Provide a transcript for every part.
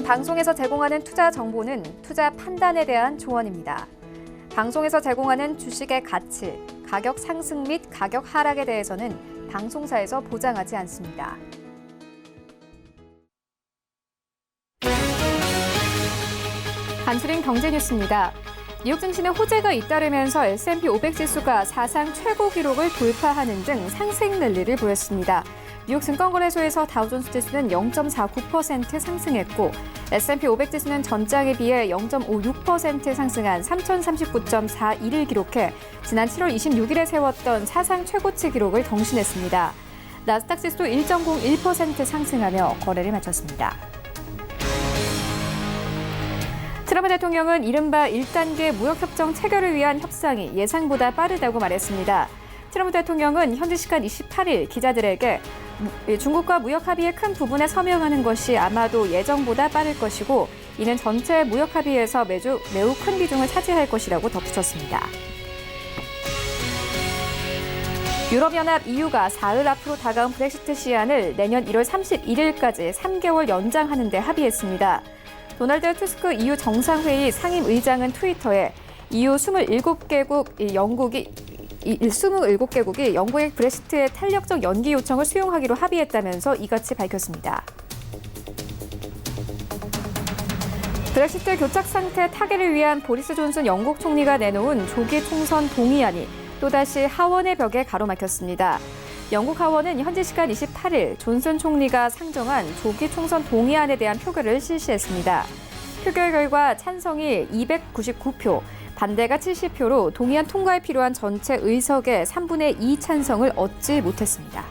방송에서 제공하는 투자 정보는 투자 판단에 대한 조언입니다. 방송에서 제공하는 주식의 가치, 가격 상승 및 가격 하락에 대해서는 방송사에서 보장하지 않습니다. 간추린 경제 뉴스입니다. 뉴욕 증시는 호재가 잇따르면서 S&P 500 지수가 사상 최고 기록을 돌파하는 등 상승 랠리를 보였습니다. 뉴욕 증권거래소에서 다우존스 지수는 0.49% 상승했고 S&P 500 지수는 전장에 비해 0.56% 상승한 3039.41을 기록해 지난 7월 26일에 세웠던 사상 최고치 기록을 경신했습니다. 나스닥 지수도 1.01% 상승하며 거래를 마쳤습니다. 트럼프 대통령은 이른바 1단계 무역협정 체결을 위한 협상이 예상보다 빠르다고 말했습니다. 트럼프 대통령은 현지 시간 28일 기자들에게 중국과 무역 합의의 큰 부분에 서명하는 것이 아마도 예정보다 빠를 것이고 이는 전체 무역 합의에서 매우 큰 비중을 차지할 것이라고 덧붙였습니다. 유럽연합 EU가 사흘 앞으로 다가온 브렉시트 시한을 내년 1월 31일까지 3개월 연장하는 데 합의했습니다. 도널드 투스크 EU 정상회의 상임의장은 트위터에 EU 27개국이 영국의 브렉시트의 탄력적 연기 요청을 수용하기로 합의했다면서 이같이 밝혔습니다. 브렉시트 교착 상태 타개를 위한 보리스 존슨 영국 총리가 내놓은 조기 총선 동의안이 또다시 하원의 벽에 가로막혔습니다. 영국 하원은 현지 시간 28일 존슨 총리가 상정한 조기 총선 동의안에 대한 표결을 실시했습니다. 표결 결과 찬성이 299표, 반대가 70표로 동의안 통과에 필요한 전체 의석의 3분의 2 찬성을 얻지 못했습니다.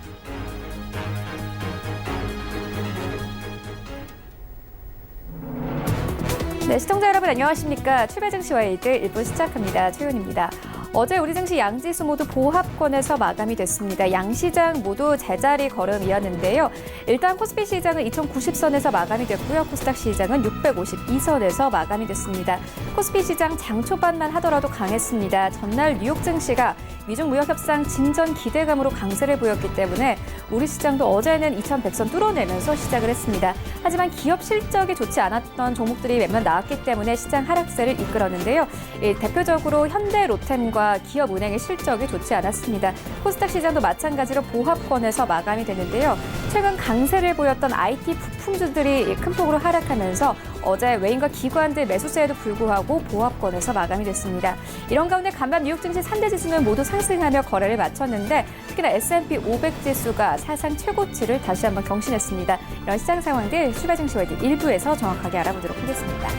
네, 시청자 여러분 안녕하십니까? 출발 증시 와이드 1부 시작합니다. 최윤입니다. 어제 우리 증시 양지수 모두 보합권에서 마감이 됐습니다. 양시장 모두 제자리 걸음이었는데요. 일단 코스피 시장은 2090선에서 마감이 됐고요. 코스닥 시장은 652선에서 마감이 됐습니다. 코스피 시장 장 초반만 하더라도 강했습니다. 전날 뉴욕 증시가 미중 무역 협상 진전 기대감으로 강세를 보였기 때문에 우리 시장도 어제는 2100선 뚫어내면서 시작을 했습니다. 하지만 기업 실적이 좋지 않았던 종목들이 몇몇 나왔기 때문에 시장 하락세를 이끌었는데요. 대표적으로 현대 로템과 기업은행의 실적이 좋지 않았습니다. 코스닥 시장도 마찬가지로 보합권에서 마감이 되는데요. 최근 강세를 보였던 IT 부품주들이 큰 폭으로 하락하면서 어제 외인과 기관들 매수세에도 불구하고 보합권에서 마감이 됐습니다. 이런 가운데 간밤 뉴욕 증시 3대 지수는 모두 상승하며 거래를 마쳤는데 특히나 S&P 500 지수가 사상 최고치를 다시 한번 경신했습니다. 이런 시장 상황들 출발 증시 와이드 1부에서 정확하게 알아보도록 하겠습니다.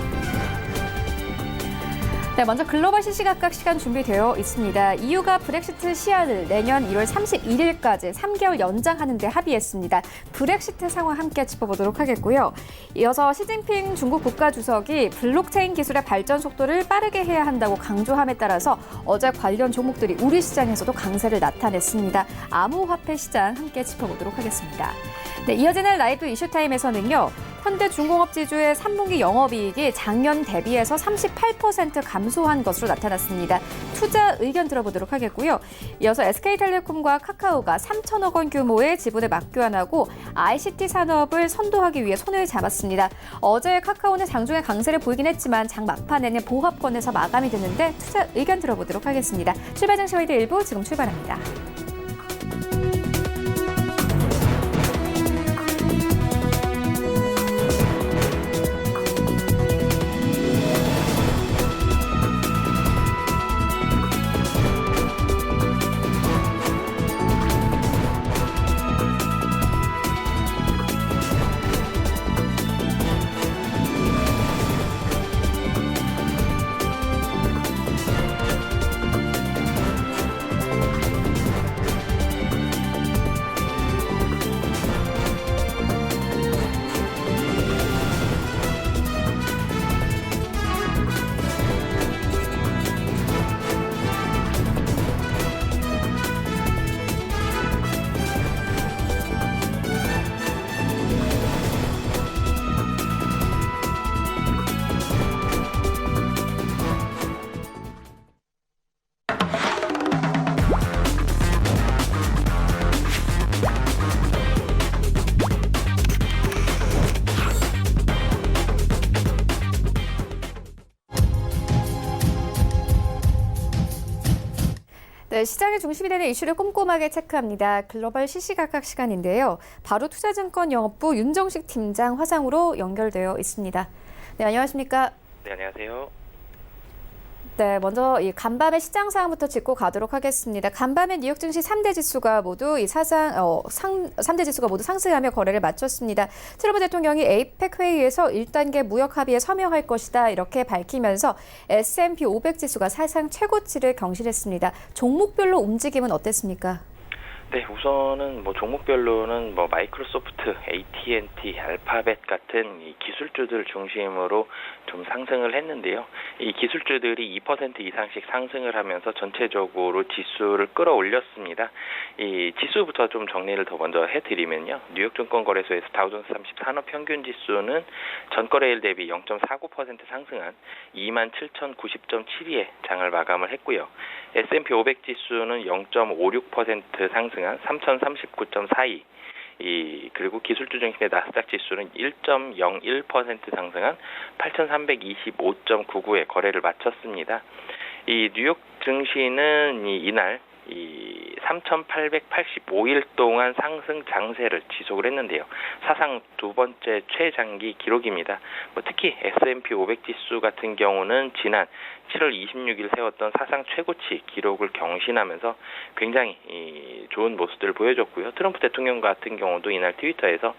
네, 먼저 글로벌 시시각각 시간 준비되어 있습니다. EU가 브렉시트 시한을 내년 1월 31일까지 3개월 연장하는 데 합의했습니다. 브렉시트 상황 함께 짚어보도록 하겠고요. 이어서 시진핑 중국 국가주석이 블록체인 기술의 발전 속도를 빠르게 해야 한다고 강조함에 따라서 어제 관련 종목들이 우리 시장에서도 강세를 나타냈습니다. 암호화폐 시장 함께 짚어보도록 하겠습니다. 네, 이어지는 라이브 이슈타임에서는요. 현대중공업 지주의 3분기 영업이익이 작년 대비해서 38% 감소한 것으로 나타났습니다. 투자 의견 들어보도록 하겠고요. 이어서 SK텔레콤과 카카오가 3천억 원 규모의 지분을 맞교환하고 ICT 산업을 선도하기 위해 손을 잡았습니다. 어제 카카오는 장중에 강세를 보이긴 했지만 장 막판에는 보합권에서 마감이 됐는데 투자 의견 들어보도록 하겠습니다. 출발 증시 와이드 1부 지금 출발합니다. 네, 시장의 중심이 되는 이슈를 꼼꼼하게 체크합니다. 글로벌 시시각각 시간인데요. 바로 투자증권 영업부 윤정식 팀장 화상으로 연결되어 있습니다. 네, 안녕하십니까? 네, 안녕하세요. 네, 먼저 이 간밤의 시장 상황부터 짚고 가도록 하겠습니다. 간밤의 뉴욕 증시 3대 지수가 모두 3대 지수가 모두 상승하며 거래를 마쳤습니다. 트럼프 대통령이 에이펙 회의에서 1단계 무역 합의에 서명할 것이다 이렇게 밝히면서 S&P 500 지수가 사상 최고치를 경신했습니다. 종목별로 움직임은 어땠습니까? 네, 우선은 종목별로는 마이크로소프트, AT&T, 알파벳 같은 이 기술주들 중심으로 좀 상승을 했는데요. 이 기술주들이 2% 이상씩 상승을 하면서 전체적으로 지수를 끌어올렸습니다. 이 지수부터 좀 정리를 더 먼저 해드리면요. 뉴욕 증권거래소에서 다우존스 30 산업평균 지수는 전거래일 대비 0.49% 상승한 27,090.72에 장을 마감을 했고요. S&P 500 지수는 0.56% 상승한 3,039.42. 그리고 기술주 중심의 나스닥 지수는 1.01% 상승한 8,325.99에 거래를 마쳤습니다. 이 뉴욕 증시는 이날 3,885일 동안 상승 장세를 지속을 했는데요. 사상 두 번째 최장기 기록입니다. 특히 S&P 500 지수 같은 경우는 지난 7월 26일 세웠던 사상 최고치 기록을 경신하면서 굉장히 좋은 모습들을 보여줬고요. 트럼프 대통령 같은 경우도 이날 트위터에서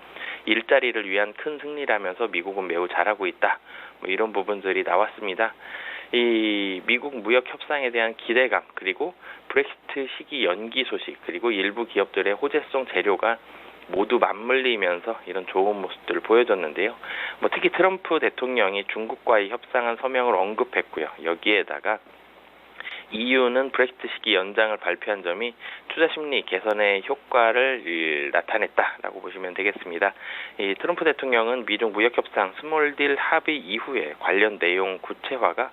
일자리를 위한 큰 승리라면서 미국은 매우 잘하고 있다. 이런 부분들이 나왔습니다. 이 미국 무역 협상에 대한 기대감, 그리고 브렉시트 시기 연기 소식, 그리고 일부 기업들의 호재성 재료가 모두 맞물리면서 이런 좋은 모습들을 보여줬는데요. 특히 트럼프 대통령이 중국과의 협상안 서명을 언급했고요. 여기에다가 EU는 브렉시트 시기 연장을 발표한 점이 투자 심리 개선의 효과를 나타냈다라고 보시면 되겠습니다. 이 트럼프 대통령은 미중 무역 협상 스몰 딜 합의 이후에 관련 내용 구체화가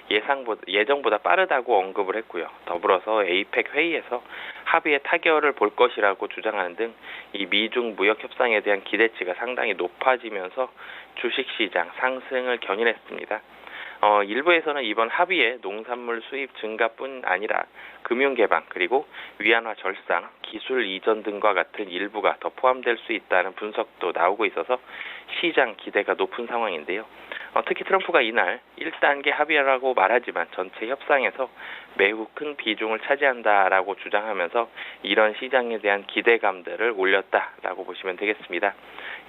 예정보다 빠르다고 언급을 했고요. 더불어서 에이펙 회의에서 합의의 타결을 볼 것이라고 주장하는 등 이 미중 무역 협상에 대한 기대치가 상당히 높아지면서 주식시장 상승을 견인했습니다. 일부에서는 이번 합의에 농산물 수입 증가뿐 아니라 금융 개방, 그리고 위안화 절상, 기술 이전 등과 같은 일부가 더 포함될 수 있다는 분석도 나오고 있어서 시장 기대가 높은 상황인데요. 특히 트럼프가 이날 1단계 합의라고 말하지만 전체 협상에서 매우 큰 비중을 차지한다라고 주장하면서 이런 시장에 대한 기대감들을 올렸다라고 보시면 되겠습니다.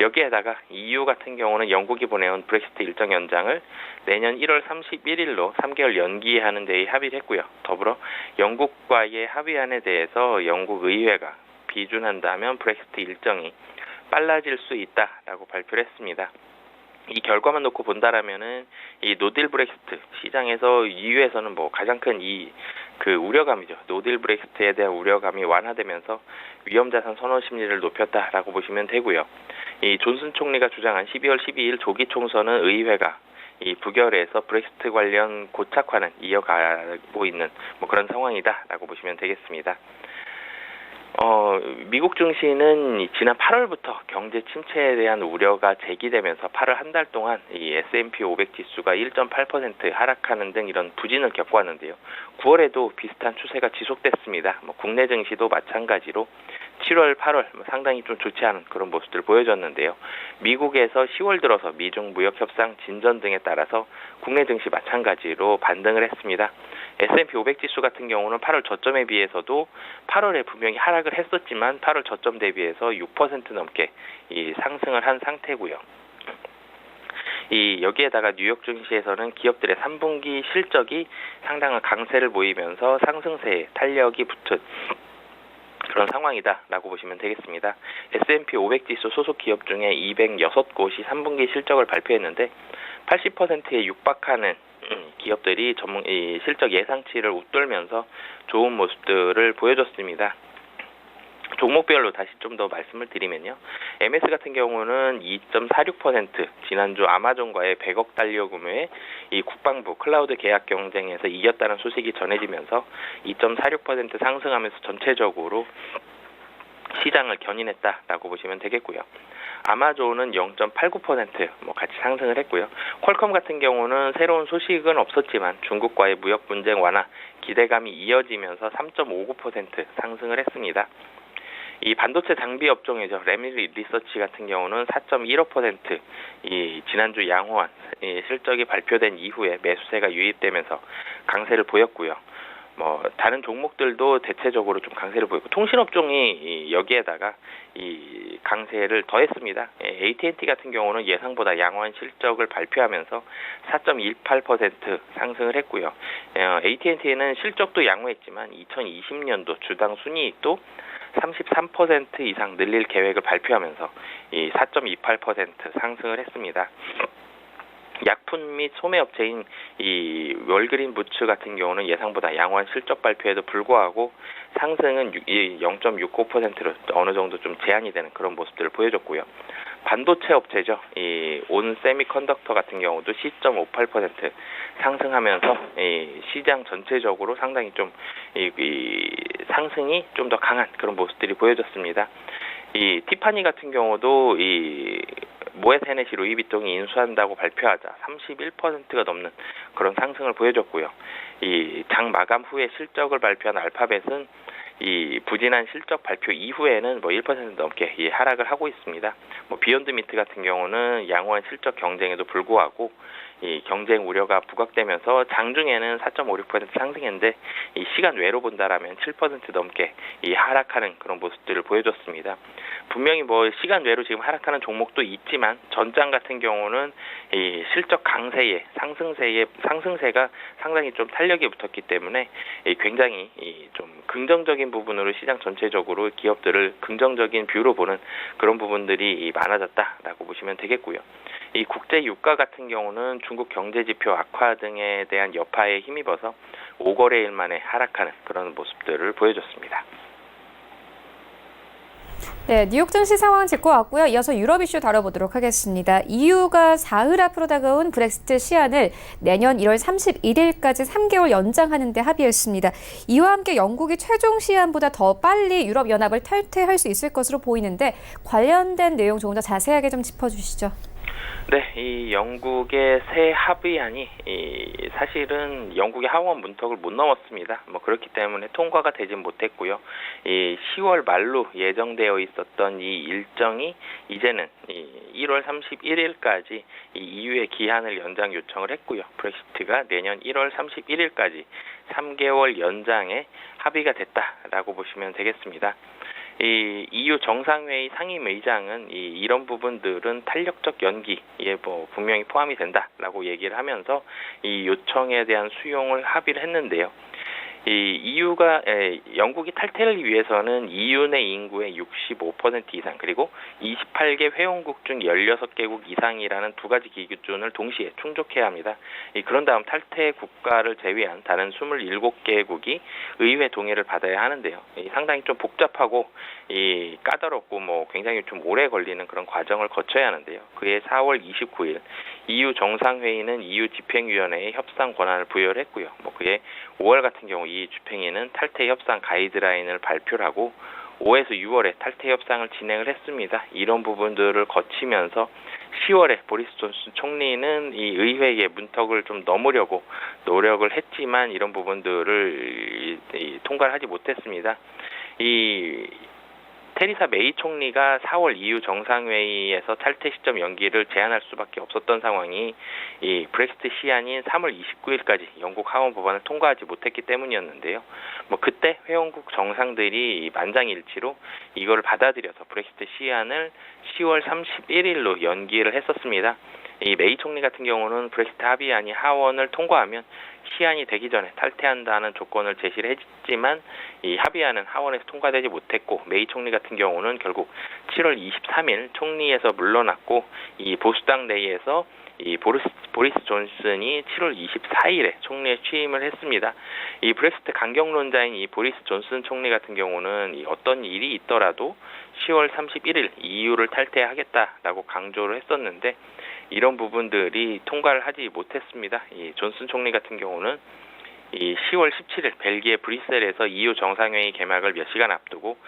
여기에다가 EU 같은 경우는 영국이 보내온 브렉시트 일정 연장을 내년 1월 31일로 3개월 연기하는 데 합의를 했고요. 더불어 영국과의 합의안에 대해서 영국 의회가 비준한다면 브렉시트 일정이 빨라질 수 있다라고 발표를 했습니다. 이 결과만 놓고 본다라면은 이 노딜 브렉시트 시장에서 EU에서는 가장 큰 우려감이죠. 노딜 브렉시트에 대한 우려감이 완화되면서 위험자산 선호 심리를 높였다라고 보시면 되고요. 이 존슨 총리가 주장한 12월 12일 조기 총선은 의회가 이 부결해서 브렉시트 관련 고착화는 이어가고 있는 그런 상황이다라고 보시면 되겠습니다. 미국 증시는 지난 8월부터 경제 침체에 대한 우려가 제기되면서 8월 한 달 동안 이 S&P 500 지수가 1.8% 하락하는 등 이런 부진을 겪어왔는데요. 9월에도 비슷한 추세가 지속됐습니다. 국내 증시도 마찬가지로 7월, 8월 상당히 좀 좋지 않은 그런 모습들을 보여줬는데요. 미국에서 10월 들어서 미중 무역 협상 진전 등에 따라서 국내 증시 마찬가지로 반등을 했습니다. S&P 500 지수 같은 경우는 8월 저점에 비해서도 8월에 분명히 하락을 했었지만 8월 저점 대비해서 6% 넘게 이 상승을 한 상태고요. 여기에다가 뉴욕 증시에서는 기업들의 3분기 실적이 상당한 강세를 보이면서 상승세에 탄력이 붙은 그런 상황이다라고 보시면 되겠습니다. S&P 500 지수 소속 기업 중에 206곳이 3분기 실적을 발표했는데 80%에 육박하는 기업들이 실적 예상치를 웃돌면서 좋은 모습들을 보여줬습니다. 종목별로 다시 좀 더 말씀을 드리면요. MS 같은 경우는 2.46% 지난주 아마존과의 100억 달러 규모의 이 국방부 클라우드 계약 경쟁에서 이겼다는 소식이 전해지면서 2.46% 상승하면서 전체적으로 시장을 견인했다라고 보시면 되겠고요. 아마존은 0.89% 같이 상승을 했고요. 퀄컴 같은 경우는 새로운 소식은 없었지만 중국과의 무역 분쟁 완화 기대감이 이어지면서 3.59% 상승을 했습니다. 이 반도체 장비 업종이죠. 레미리 리서치 같은 경우는 4.15% 이 지난주 양호한 실적이 발표된 이후에 매수세가 유입되면서 강세를 보였고요. 다른 종목들도 대체적으로 좀 강세를 보였고 통신업종이 여기에다가 이 강세를 더했습니다. AT&T 같은 경우는 예상보다 양호한 실적을 발표하면서 4.18% 상승을 했고요. AT&T는 실적도 양호했지만 2020년도 주당 순이익도 33% 이상 늘릴 계획을 발표하면서 이 4.28% 상승을 했습니다. 약품 및 소매업체인 이 월그린 부츠 같은 경우는 예상보다 양호한 실적 발표에도 불구하고 상승은 0.65%로 어느 정도 좀 제한이 되는 그런 모습들을 보여줬고요. 반도체 업체죠. 이 온 세미컨덕터 같은 경우도 10.58% 상승하면서 이 시장 전체적으로 상당히 좀 이 상승이 좀 더 강한 그런 모습들이 보여졌습니다. 이 티파니 같은 경우도 이 모에트 헤네시 루이비통이 인수한다고 발표하자 31%가 넘는 그런 상승을 보여줬고요. 이 장 마감 후에 실적을 발표한 알파벳은 이 부진한 실적 발표 이후에는 1% 넘게 하락을 하고 있습니다. 비욘드 미트 같은 경우는 양호한 실적 경쟁에도 불구하고 이 경쟁 우려가 부각되면서 장중에는 4.56% 상승했는데 이 시간 외로 본다라면 7% 넘게 이 하락하는 그런 모습들을 보여줬습니다. 분명히 시간 외로 지금 하락하는 종목도 있지만 전장 같은 경우는 이 실적 강세에 상승세가 상당히 좀 탄력이 붙었기 때문에 굉장히 좀 긍정적인 부분으로 시장 전체적으로 기업들을 긍정적인 뷰로 보는 그런 부분들이 많아졌다라고 보시면 되겠고요. 이 국제 유가 같은 경우는 중국 경제 지표 악화 등에 대한 여파에 힘입어서 5거래일 만에 하락하는 그런 모습들을 보여줬습니다. 네, 뉴욕 증시 상황 짚고 왔고요. 이어서 유럽 이슈 다뤄보도록 하겠습니다. EU가 사흘 앞으로 다가온 브렉시트 시한을 내년 1월 31일까지 3개월 연장하는 데 합의했습니다. 이와 함께 영국이 최종 시한보다 더 빨리 유럽연합을 탈퇴할 수 있을 것으로 보이는데 관련된 내용 조금 더 자세하게 좀 짚어주시죠. 네, 이 영국의 새 합의안이 사실은 영국의 하원 문턱을 못 넘었습니다. 그렇기 때문에 통과가 되진 못했고요. 이 10월 말로 예정되어 있었던 이 일정이 이제는 1월 31일까지 이 EU의 기한을 연장 요청을 했고요. 브렉시트가 내년 1월 31일까지 3개월 연장에 합의가 됐다라고 보시면 되겠습니다. 이 EU 정상회의 상임의장은 이런 부분들은 탄력적 연기에 분명히 포함이 된다라고 얘기를 하면서 이 요청에 대한 수용을 합의를 했는데요. 이 영국이 탈퇴를 위해서는 EU 내 인구의 65% 이상 그리고 28개 회원국 중 16개국 이상이라는 두 가지 기준을 동시에 충족해야 합니다. 그런 다음 탈퇴 국가를 제외한 다른 27개국이 의회 동의를 받아야 하는데요. 상당히 좀 복잡하고 까다롭고 굉장히 좀 오래 걸리는 그런 과정을 거쳐야 하는데요. 그해 4월 29일 EU 정상회의는 EU 집행위원회에 협상 권한을 부여를 했고요. 그해 5월 같은 경우 이 집행위는 탈퇴 협상 가이드라인을 발표를 하고 5에서 6월에 탈퇴 협상을 진행을 했습니다. 이런 부분들을 거치면서 10월에 보리스 존슨 총리는 이 의회의 문턱을 좀 넘으려고 노력을 했지만 이런 부분들을 통과를 하지 못했습니다. 테리사 메이 총리가 4월 EU 정상회의에서 탈퇴 시점 연기를 제한할 수밖에 없었던 상황이 이 브렉시트 시한인 3월 29일까지 영국 하원 법안을 통과하지 못했기 때문이었는데요. 그때 회원국 정상들이 만장일치로 이거를 받아들여서 브렉시트 시한을 10월 31일로 연기를 했었습니다. 이 메이 총리 같은 경우는 브렉시트 합의안이 하원을 통과하면 시한이 되기 전에 탈퇴한다는 조건을 제시를 했지만 이 합의안은 하원에서 통과되지 못했고 메이 총리 같은 경우는 결국 7월 23일 총리에서 물러났고 이 보수당 내에서 이 보리스 존슨이 7월 24일에 총리에 취임을 했습니다. 이 브렉시트 강경론자인 이 보리스 존슨 총리 같은 경우는 어떤 일이 있더라도 10월 31일 EU를 탈퇴하겠다라고 강조를 했었는데 이런 부분들이 통과를 하지 못했습니다. 이 존슨 총리 같은 경우는 이 10월 17일 벨기에 브뤼셀에서 EU 정상회의 개막을 몇 시간 앞두고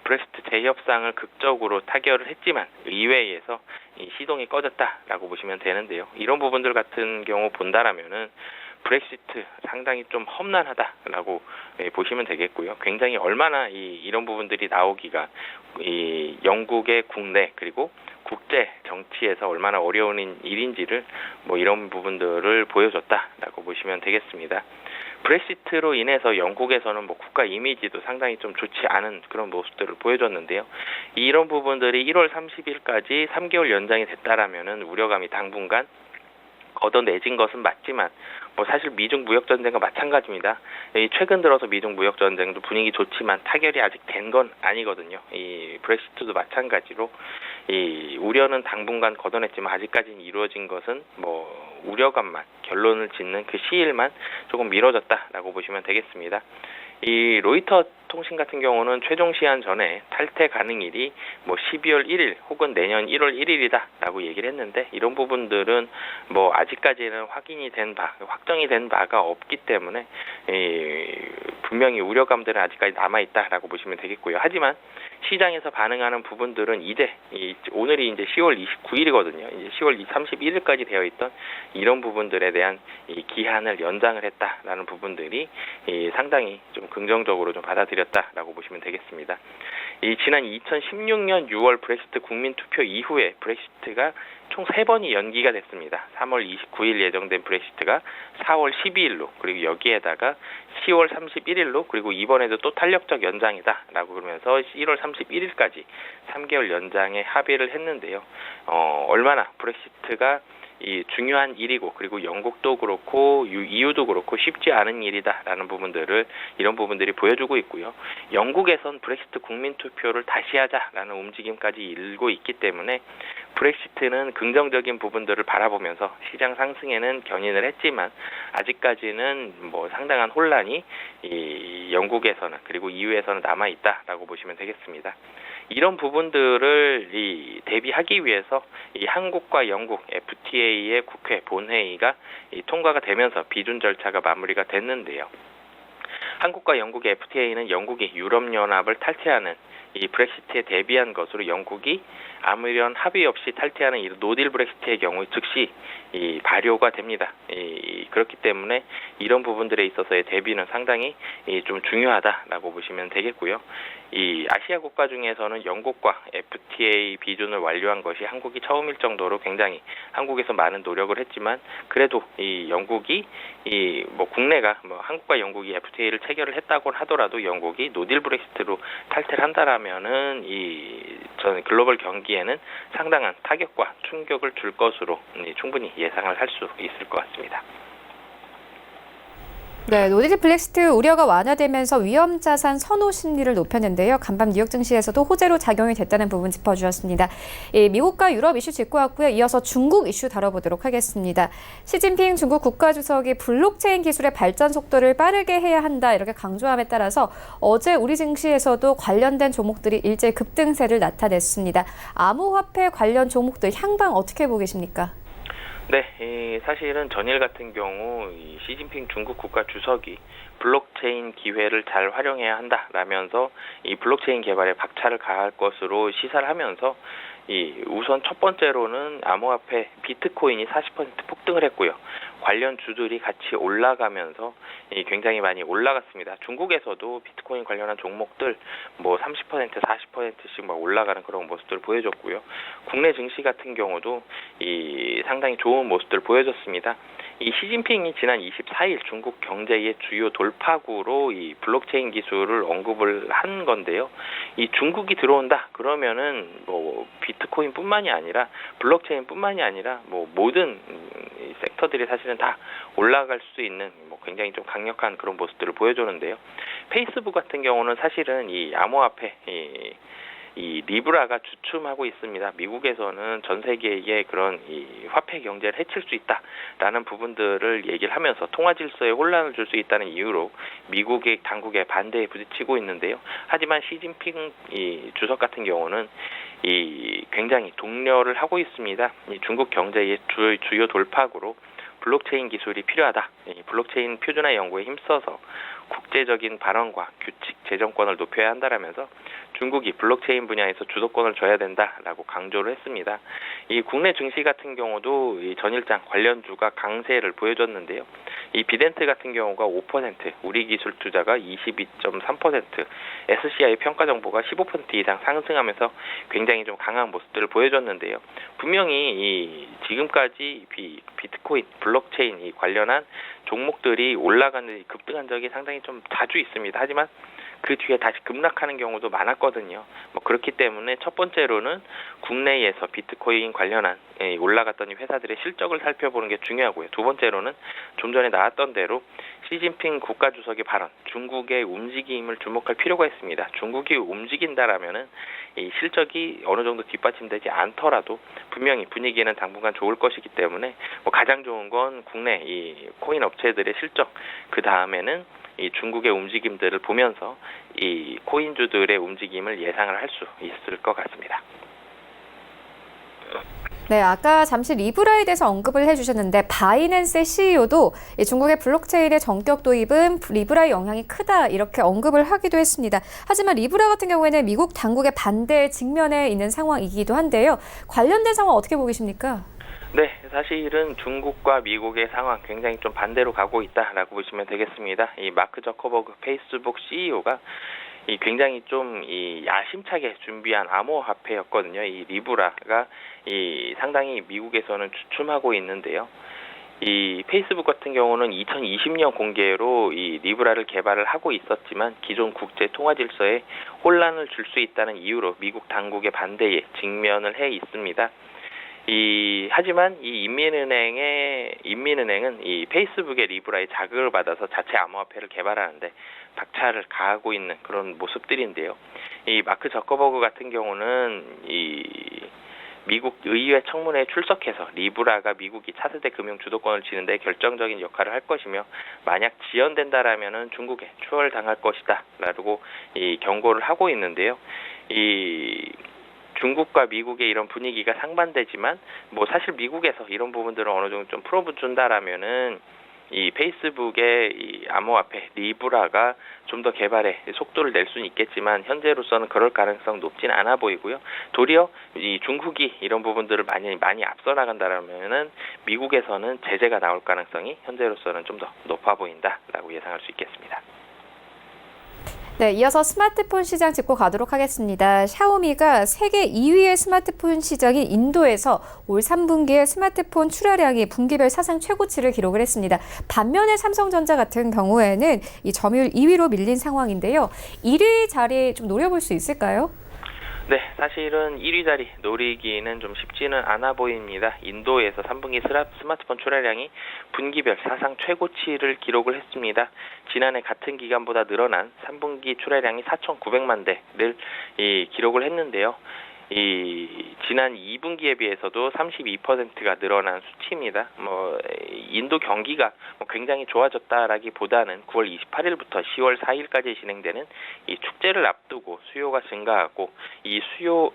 브렉시트 재협상을 극적으로 타결을 했지만 의회에서 이 시동이 꺼졌다라고 보시면 되는데요. 이런 부분들 같은 경우 본다라면은 브렉시트 상당히 좀 험난하다라고 보시면 되겠고요. 굉장히 얼마나 이런 부분들이 나오기가 이 영국의 국내 그리고 국제 정치에서 얼마나 어려운 일인지를 뭐 이런 부분들을 보여줬다라고 보시면 되겠습니다. 브렉시트로 인해서 영국에서는 뭐 국가 이미지도 상당히 좀 좋지 않은 그런 모습들을 보여줬는데요. 이런 부분들이 1월 30일까지 3개월 연장이 됐다라면은 우려감이 당분간 걷어내진 것은 맞지만 뭐 사실 미중 무역 전쟁과 마찬가지입니다. 최근 들어서 미중 무역 전쟁도 분위기 좋지만 타결이 아직 된 건 아니거든요. 이 브렉시트도 마찬가지로 이 우려는 당분간 걷어냈지만 아직까지는 이루어진 것은 뭐 우려감만 결론을 짓는 그 시일만 조금 미뤄졌다라고 보시면 되겠습니다. 이 로이터 통신 같은 경우는 최종 시한 전에 탈퇴 가능일이 뭐 12월 1일 혹은 내년 1월 1일이다라고 얘기를 했는데 이런 부분들은 뭐 아직까지는 확정이 된 바가 없기 때문에 분명히 우려감들은 아직까지 남아있다라고 보시면 되겠고요. 하지만 시장에서 반응하는 부분들은 오늘이 이제 10월 29일이거든요. 이제 10월 31일까지 되어 있던 이런 부분들에 대한 이 기한을 연장을 했다라는 부분들이 상당히 좀 긍정적으로 좀 받아들였다라고 보시면 되겠습니다. 지난 2016년 6월 브렉시트 국민투표 이후에 브렉시트가 총 3번이 연기가 됐습니다. 3월 29일 예정된 브렉시트가 4월 12일로 그리고 여기에다가 10월 31일로 그리고 이번에도 또 탄력적 연장이다라고 그러면서 1월 31일까지 3개월 연장에 합의를 했는데요. 얼마나 브렉시트가 이 중요한 일이고 그리고 영국도 그렇고 EU도 그렇고 쉽지 않은 일이다라는 부분들을 이런 부분들이 보여주고 있고요. 영국에선 브렉시트 국민투표를 다시 하자라는 움직임까지 일고 있기 때문에 브렉시트는 긍정적인 부분들을 바라보면서 시장 상승에는 견인을 했지만 아직까지는 뭐 상당한 혼란이 이 영국에서는 그리고 EU에서는 남아 있다라고 보시면 되겠습니다. 이런 부분들을 대비하기 위해서 이 한국과 영국 FTA의 국회 본회의가 통과가 되면서 비준 절차가 마무리가 됐는데요. 한국과 영국의 FTA는 영국이 유럽연합을 탈퇴하는 이 브렉시트에 대비한 것으로 영국이 아무런 합의 없이 탈퇴하는 이 노딜 브렉시트의 경우 즉시 발효가 됩니다. 그렇기 때문에 이런 부분들에 있어서의 대비는 상당히 좀 중요하다라고 보시면 되겠고요. 이 아시아 국가 중에서는 영국과 FTA 비준을 완료한 것이 한국이 처음일 정도로 굉장히 한국에서 많은 노력을 했지만 그래도 이 영국이 뭐 국내가 뭐 한국과 영국이 FTA를 체결을 했다고 하더라도 영국이 노딜 브렉시트로 탈퇴를 한다라면은 저는 글로벌 경기에는 상당한 타격과 충격을 줄 것으로 충분히 예상을 할 수 있을 것 같습니다. 네, 노딜 브렉시트 우려가 완화되면서 위험 자산 선호 심리를 높였는데요. 간밤 뉴욕 증시에서도 호재로 작용이 됐다는 부분 짚어주셨습니다. 미국과 유럽 이슈 짚고 왔고요. 이어서 중국 이슈 다뤄보도록 하겠습니다. 시진핑 중국 국가주석이 블록체인 기술의 발전 속도를 빠르게 해야 한다 이렇게 강조함에 따라서 어제 우리 증시에서도 관련된 종목들이 일제 급등세를 나타냈습니다. 암호화폐 관련 종목들 향방 어떻게 보고 계십니까? 네, 사실은 전일 같은 경우 시진핑 중국 국가 주석이 블록체인 기회를 잘 활용해야 한다라면서 이 블록체인 개발에 박차를 가할 것으로 시사를 하면서 우선 첫 번째로는 암호화폐 비트코인이 40% 폭등을 했고요. 관련 주들이 같이 올라가면서 굉장히 올라갔습니다. 중국에서도 비트코인 관련한 종목들 뭐 30%, 40%씩 막 올라가는 그런 모습들을 보여줬고요. 국내 증시 같은 경우도 상당히 좋은 모습들을 보여줬습니다. 이 시진핑이 지난 24일 중국 경제의 주요 돌파구로 이 블록체인 기술을 언급을 한 건데요. 이 중국이 들어온다 그러면은 뭐 비트코인뿐만이 아니라 블록체인뿐만이 아니라 뭐 모든 섹터들이 사실은 다 올라갈 수 있는 뭐 굉장히 좀 강력한 그런 모습들을 보여주는데요. 페이스북 같은 경우는 사실은 이 암호화폐 이 리브라가 주춤하고 있습니다. 미국에서는 전 세계의 그런 화폐 경제를 해칠 수 있다라는 부분들을 얘기를 하면서 통화 질서에 혼란을 줄 수 있다는 이유로 미국의 당국의 반대에 부딪히고 있는데요. 하지만 시진핑 주석 같은 경우는 굉장히 독려를 하고 있습니다. 중국 경제의 주요 돌파구로 블록체인 기술이 필요하다. 이 블록체인 표준화 연구에 힘써서 국제적인 발언과 규칙, 재정권을 높여야 한다라면서 중국이 블록체인 분야에서 주도권을 줘야 된다라고 강조를 했습니다. 이 국내 증시 같은 경우도 이 전일장 관련주가 강세를 보여줬는데요. 이 비덴트 같은 경우가 5%, 우리 기술 투자가 22.3%, SCI 평가 정보가 15% 이상 상승하면서 굉장히 좀 강한 모습들을 보여줬는데요. 분명히 이 지금까지 비트코인, 블록체인 이 관련한 종목들이 올라가는 급등한 적이 상당히 좀 자주 있습니다. 하지만 그 뒤에 다시 급락하는 경우도 많았거든요. 그렇기 때문에 첫 번째로는 국내에서 비트코인 관련한 올라갔던 이 회사들의 실적을 살펴보는 게 중요하고요. 두 번째로는 좀 전에 나왔던 대로 시진핑 국가주석의 발언, 중국의 움직임을 주목할 필요가 있습니다. 중국이 움직인다라면은 이 실적이 어느 정도 뒷받침되지 않더라도 분명히 분위기에는 당분간 좋을 것이기 때문에 가장 좋은 건 국내 이 코인 업체들의 실적, 그 다음에는 이 중국의 움직임들을 보면서 이 코인주들의 움직임을 예상을 할 수 있을 것 같습니다. 네, 아까 잠시 리브라에 대해서 언급을 해주셨는데 바이낸스의 CEO도 중국의 블록체인의 전격 도입은 리브라의 영향이 크다 이렇게 언급을 하기도 했습니다. 하지만 리브라 같은 경우에는 미국 당국의 반대 직면에 있는 상황이기도 한데요. 관련된 상황 어떻게 보고 계십니까? 네, 사실은 중국과 미국의 상황 굉장히 좀 반대로 가고 있다라고 보시면 되겠습니다. 이 마크 저커버그 페이스북 CEO가 이 굉장히 좀 이 야심차게 준비한 암호화폐였거든요. 이 리브라가 이 상당히 미국에서는 주춤하고 있는데요. 이 페이스북 같은 경우는 2020년 공개로 이 리브라를 개발을 하고 있었지만 기존 국제 통화 질서에 혼란을 줄 수 있다는 이유로 미국 당국의 반대에 직면을 해 있습니다. 하지만 이 인민은행은 이 페이스북의 리브라에 자극을 받아서 자체 암호화폐를 개발하는데 박차를 가하고 있는 그런 모습들인데요. 이 마크 저커버그 같은 경우는 이 미국 의회 청문회에 출석해서 리브라가 미국이 차세대 금융 주도권을 쥐는데 결정적인 역할을 할 것이며 만약 지연된다라면은 중국에 추월당할 것이다라고 이 경고를 하고 있는데요. 중국과 미국의 이런 분위기가 상반되지만 사실 미국에서 이런 부분들을 어느 정도 좀 풀어준다라면은 이 페이스북의 이 암호화폐 리브라가 좀 더 개발에 속도를 낼 수는 있겠지만 현재로서는 그럴 가능성 높지는 않아 보이고요. 도리어 이 중국이 이런 부분들을 많이 앞서 나간다라면은 미국에서는 제재가 나올 가능성이 현재로서는 좀 더 높아 보인다라고 예상할 수 있겠습니다. 네, 이어서 스마트폰 시장 짚고 가도록 하겠습니다. 샤오미가 세계 2위의 스마트폰 시장인 인도에서 올 3분기에 스마트폰 출하량이 분기별 사상 최고치를 기록을 했습니다. 반면에 삼성전자 같은 경우에는 이 점유율 2위로 밀린 상황인데요. 1위 자리 좀 노려볼 수 있을까요? 네, 사실은 1위 자리 노리기는 좀 쉽지는 않아 보입니다. 인도에서 3분기 스마트폰 출하량이 분기별 사상 최고치를 기록을 했습니다. 지난해 같은 기간보다 늘어난 3분기 출하량이 4,900만 대를 기록을 했는데요. 지난 2분기에 비해서도 32%가 늘어난 수치입니다. 인도 경기가 굉장히 좋아졌다라기보다는 9월 28일부터 10월 4일까지 진행되는 이 축제를 앞두고 수요가 증가하고 이 수요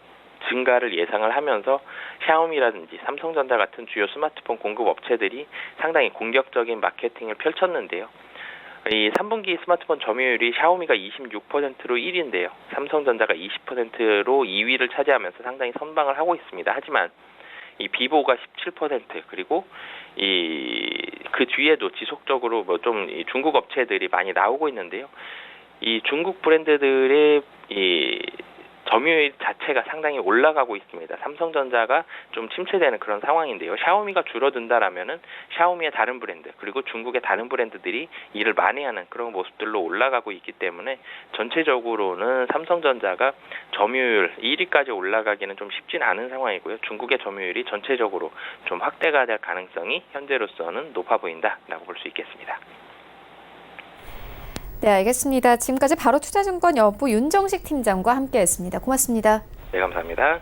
증가를 예상을 하면서 샤오미라든지 삼성전자 같은 주요 스마트폰 공급 업체들이 상당히 공격적인 마케팅을 펼쳤는데요. 이 3분기 스마트폰 점유율이 샤오미가 26%로 1위인데요. 삼성전자가 20%로 2위를 차지하면서 상당히 선방을 하고 있습니다. 하지만 이 비보가 17% 그리고 그 뒤에도 지속적으로 좀 중국 업체들이 많이 나오고 있는데요. 이 중국 브랜드들의 점유율 자체가 상당히 올라가고 있습니다. 삼성전자가 좀 침체되는 그런 상황인데요. 샤오미가 줄어든다라면은 샤오미의 다른 브랜드 그리고 중국의 다른 브랜드들이 이를 만회하는 그런 모습들로 올라가고 있기 때문에 전체적으로는 삼성전자가 점유율 1위까지 올라가기는 좀 쉽진 않은 상황이고요. 중국의 점유율이 전체적으로 좀 확대가 될 가능성이 현재로서는 높아 보인다라고 볼 수 있겠습니다. 네, 알겠습니다. 지금까지 바로 투자증권 여부 윤정식 팀장과 함께했습니다. 고맙습니다. 네, 감사합니다.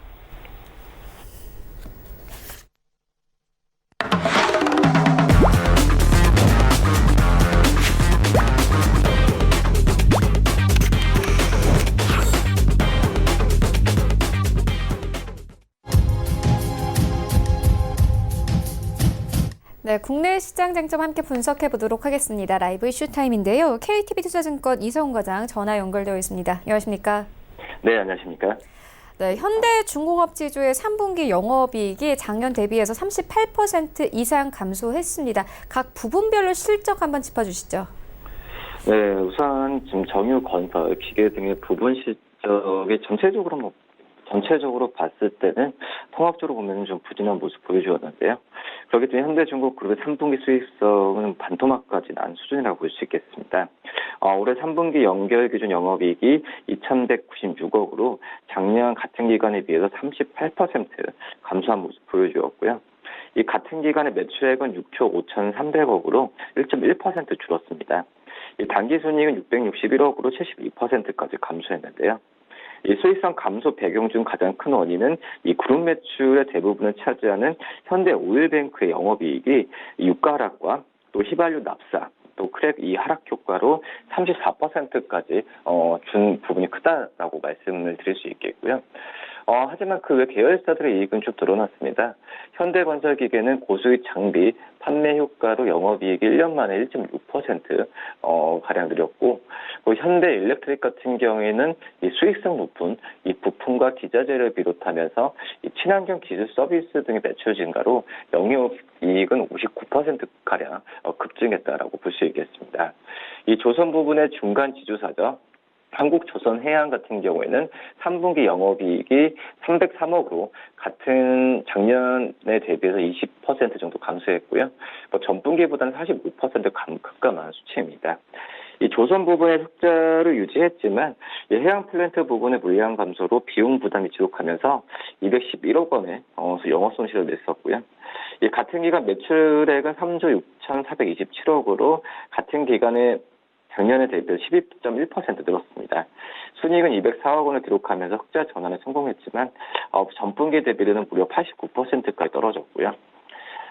네, 국내 시장 쟁점 함께 분석해 보도록 하겠습니다. 라이브 이슈 타임인데요. KTB 투자증권 이성훈 과장 전화 연결되어 있습니다. 안녕하십니까? 네, 안녕하십니까? 네, 현대중공업지주의 3분기 영업이익이 작년 대비해서 38% 이상 감소했습니다. 각 부분별로 실적 한번 짚어주시죠. 네, 우선 지금 정유, 건설, 기계 등의 부분 실적이 전체적으로 봤을 때는 통합적으로 보면 좀 부진한 모습 보여주었는데요. 그렇기 때문에 현대중공그룹의 3분기 수익성은 반토막까지 난 수준이라고 볼 수 있겠습니다. 올해 3분기 연결 기준 영업이익이 2,196억으로 작년 같은 기간에 비해서 38% 감소한 모습 보여주었고요. 이 같은 기간의 매출액은 6조 5,300억으로 1.1% 줄었습니다. 이 당기순이익은 661억으로 72%까지 감소했는데요. 이 수익성 감소 배경 중 가장 큰 원인은 이 그룹 매출의 대부분을 차지하는 현대오일뱅크의 영업이익이 유가 하락과 또 휘발유 납사, 또 크랙 이 하락 효과로 34%까지 준 부분이 크다라고 말씀을 드릴 수 있겠고요. 하지만 그 외 계열사들의 이익은 쭉 드러났습니다. 현대건설기계는 고수익 장비 판매 효과로 영업이익이 1년 만에 1.6% 가량 늘었고, 현대일렉트릭 같은 경우에는 이 수익성 높은 이 부품과 기자재를 비롯하면서 이 친환경 기술 서비스 등의 매출 증가로 영업이익은 59% 가량 급증했다라고 볼 수 있겠습니다. 이 조선 부분의 중간 지주사죠. 한국조선해양 같은 경우에는 3분기 영업이익이 303억으로 같은 작년에 대비해서 20% 정도 감소했고요. 전분기보다는 45% 급감한 수치입니다. 이 조선 부분의 흑자를 유지했지만 이 해양 플랜트 부분의 물량 감소로 비용 부담이 지속하면서 211억 원의 영업 손실을 냈었고요. 이 같은 기간 매출액은 3조 6,427억으로 같은 기간에 작년에 대비해서 12.1% 늘었습니다. 순이익은 204억 원을 기록하면서 흑자 전환에 성공했지만 전분기 대비로는 무려 89%까지 떨어졌고요.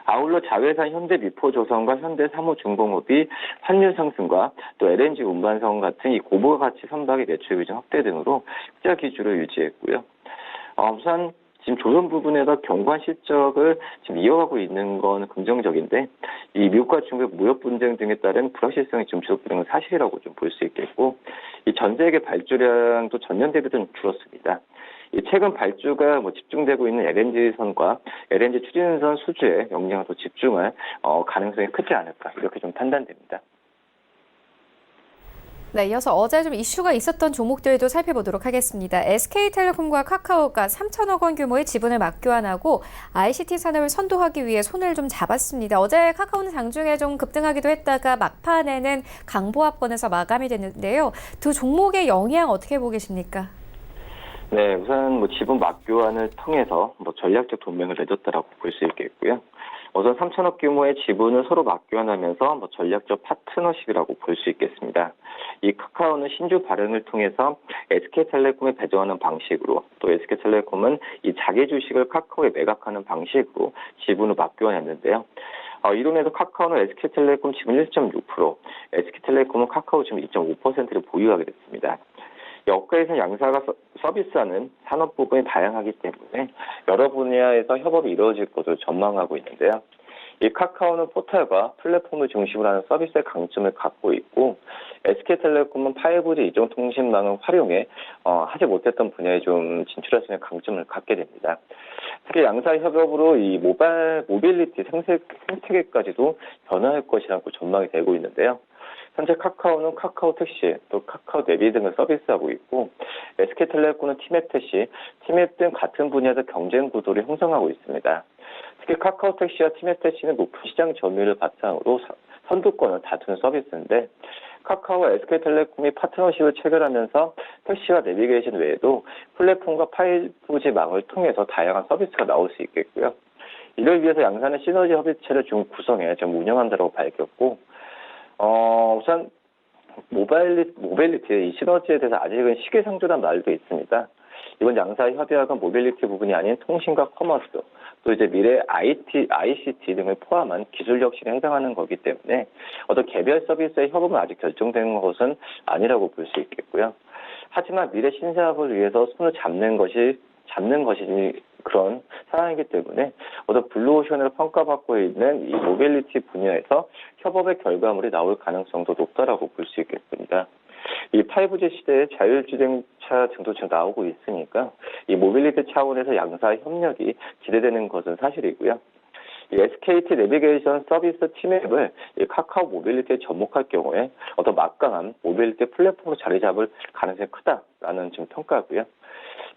아울러 자회사 현대미포조선과 현대사무중공업이 환율 상승과 또 LNG 운반선 같은 이 고부가가치 선박의 매출 규정 확대 등으로 흑자 기조를 유지했고요. 우선 지금 조선 부분에서 경관 실적을 지금 이어가고 있는 건 긍정적인데, 이 미국과 중국 무역 분쟁 등에 따른 불확실성이 좀 지속되는 건 사실이라고 좀 볼 수 있겠고, 이 전 세계 발주량도 전년 대비 좀 줄었습니다. 이 최근 발주가 집중되고 있는 LNG선과 LNG 추진선 수주에 역량을 더 집중할 가능성이 크지 않을까, 이렇게 좀 판단됩니다. 네, 이어서 어제 좀 이슈가 있었던 종목들도 살펴보도록 하겠습니다. SK텔레콤과 카카오가 3천억 원 규모의 지분을 맞교환하고 ICT 산업을 선도하기 위해 손을 좀 잡았습니다. 어제 카카오는 장중에 좀 급등하기도 했다가 막판에는 강보합권에서 마감이 됐는데요. 두 종목의 영향 어떻게 보고 계십니까? 네, 우선 지분 맞교환을 통해서 전략적 동맹을 맺었다라고 볼 수 있겠고요. 우선 3천억 규모의 지분을 서로 맞교환하면서 전략적 파트너십이라고 볼 수 있겠습니다. 이 카카오는 신주 발행을 통해서 SK텔레콤에 배정하는 방식으로, 또 SK텔레콤은 이 자기 주식을 카카오에 매각하는 방식으로 지분을 맞교환했는데요. 이론에서 카카오는 SK텔레콤 지분 1.6%, SK텔레콤은 카카오 지분 2.5%를 보유하게 됐습니다. 업계에서 양사가 서비스하는 산업 부분이 다양하기 때문에 여러 분야에서 협업이 이루어질 것으로 전망하고 있는데요. 이 카카오는 포털과 플랫폼을 중심으로 하는 서비스의 강점을 갖고 있고, SK텔레콤은 5G 이동통신망을 활용해 하지 못했던 분야에 좀 진출할 수 있는 강점을 갖게 됩니다. 특히 양사 협업으로 이 모빌리티 생태계까지도 변화할 것이라고 전망이 되고 있는데요. 현재 카카오는 카카오 택시, 또 카카오 내비 등을 서비스하고 있고, SK텔레콤은 티맵택시, 티맵 등 같은 분야에서 경쟁 구도를 형성하고 있습니다. 특히 카카오 택시와 티맵택시는 높은 시장 점유율을 바탕으로 선두권을 다투는 서비스인데, 카카오와 SK텔레콤이 파트너십을 체결하면서 택시와 내비게이션 외에도 플랫폼과 5G망을 통해서 다양한 서비스가 나올 수 있겠고요. 이를 위해서 양사는 시너지 협의체를 좀 구성해 좀 운영한다고 밝혔고, 우선 모빌리티의 이 시너지에 대해서 아직은 시기상조란 말도 있습니다. 이번 양사의 협약은 모빌리티 부분이 아닌 통신과 커머스, 또 이제 미래 ICT 등을 포함한 기술 혁신에 해당하는 거기 때문에 어떤 개별 서비스의 협업은 아직 결정된 것은 아니라고 볼 수 있겠고요. 하지만 미래 신사업을 위해서 손을 잡는 것이 그런 상황이기 때문에 어떤 블루오션으로 평가받고 있는 이 모빌리티 분야에서 협업의 결과물이 나올 가능성도 높다라고 볼 수 있겠습니다. 이 5G 시대에 자율주행차 등도 지금 나오고 있으니까 이 모빌리티 차원에서 양사 협력이 기대되는 것은 사실이고요. 이 SKT 내비게이션 서비스 팀앱을 이 카카오 모빌리티에 접목할 경우에 어떤 막강한 모빌리티 플랫폼으로 자리 잡을 가능성이 크다라는 지금 평가고요.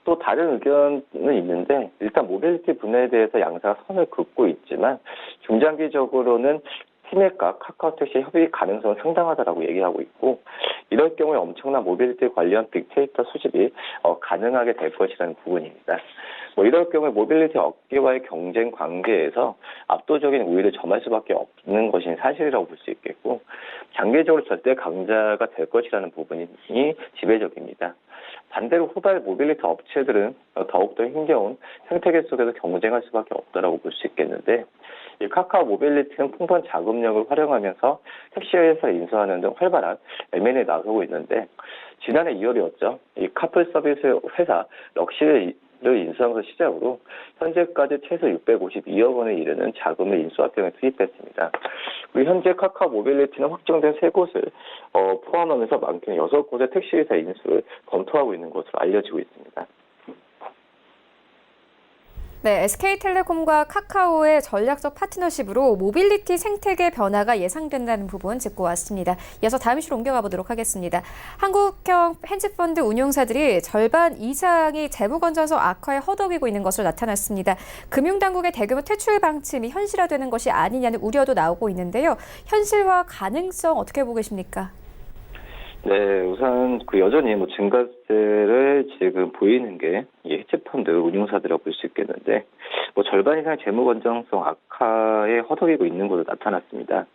또 다른 의견은 있는데 일단 모빌리티 분야에 대해서 양사가 선을 긋고 있지만 중장기적으로는 티맵과 카카오택시 협의 가능성은 상당하다라고 얘기하고 있고 이럴 경우에 엄청난 모빌리티 관련 빅데이터 수집이 가능하게 될 것이라는 부분입니다. 이럴 경우에 모빌리티 업계와의 경쟁 관계에서 압도적인 우위를 점할 수밖에 없는 것이 사실이라고 볼 수 있겠고 장기적으로 절대 강자가 될 것이라는 부분이 지배적입니다. 반대로 후발 모빌리티 업체들은 더욱더 힘겨운 생태계 속에서 경쟁할 수밖에 없다라고 볼 수 있겠는데 이 카카오 모빌리티는 풍부한 자금력을 활용하면서 택시회사 인수하는 등 활발한 M&A에 나서고 있는데 지난해 2월이었죠. 이 카풀 서비스 회사 럭시를 인수한 것을 시작으로 현재까지 최소 652억 원에 이르는 자금을 인수합병에 투입했습니다. 그리고 현재 카카오 모빌리티는 확정된 3곳을 포함하면서 많게는 6곳의 택시회사 인수를 검토하고 있는 것으로 알려지고 있습니다. 네, SK텔레콤과 카카오의 전략적 파트너십으로 모빌리티 생태계 변화가 예상된다는 부분 짚고 왔습니다. 이어서 다음 이슈로 옮겨가 보도록 하겠습니다. 한국형 펜지펀드 운용사들이 절반 이상이 재무 건전성 악화에 허덕이고 있는 것으로 나타났습니다. 금융당국의 대규모 퇴출 방침이 현실화되는 것이 아니냐는 우려도 나오고 있는데요. 현실화 가능성 어떻게 보고 계십니까? 네, 우선 여전히 증가세를 지금 보이는 게 이 해치펀드 운용사들이라고 볼 수 있겠는데 절반 이상 재무 건전성 악화에 허덕이고 있는 것으로 나타났습니다.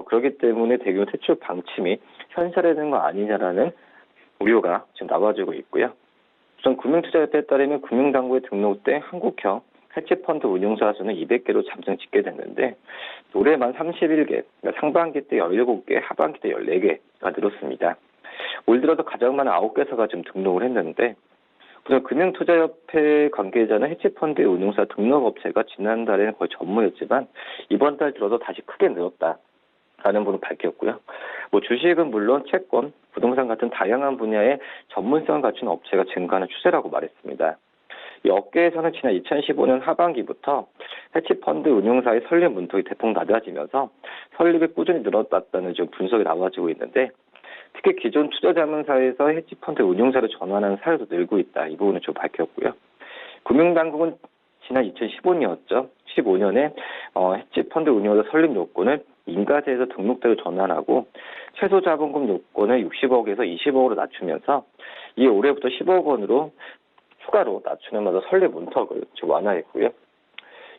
그렇기 때문에 대규모 퇴출 방침이 현실화되는 거 아니냐라는 우려가 지금 나와주고 있고요. 우선 금융투자협회에 따르면 금융당국에 등록된 한국형 해치펀드 운용사 수는 200개로 잠정 집계됐는데 올해만 31개, 그러니까 상반기 때 17개, 하반기 때 14개가 늘었습니다. 올 들어도 가장 많은 9개사가 지금 등록을 했는데 우선 금융투자협회 관계자는 해치펀드 운용사 등록업체가 지난달에는 거의 전무였지만 이번 달 들어서 다시 크게 늘었다라는 부분을 밝혔고요. 주식은 물론 채권, 부동산 같은 다양한 분야의 전문성을 갖춘 업체가 증가하는 추세라고 말했습니다. 이 업계에서는 지난 2015년 하반기부터 해치펀드 운용사의 설립 문턱이 대폭 낮아지면서 설립이 꾸준히 늘어났다는 좀 분석이 나와지고 있는데 특히 기존 투자자문사에서 해치펀드 운용사를 전환하는 사례도 늘고 있다. 이 부분을 좀 밝혔고요. 금융당국은 지난 2015년이었죠. 15년에 해치펀드 운용사 설립 요건을 인가제에서 등록대로 전환하고 최소 자본금 요건을 60억에서 20억으로 낮추면서 이 올해부터 10억 원으로 추가로 낮추면서 설립 문턱을 좀 완화했고요.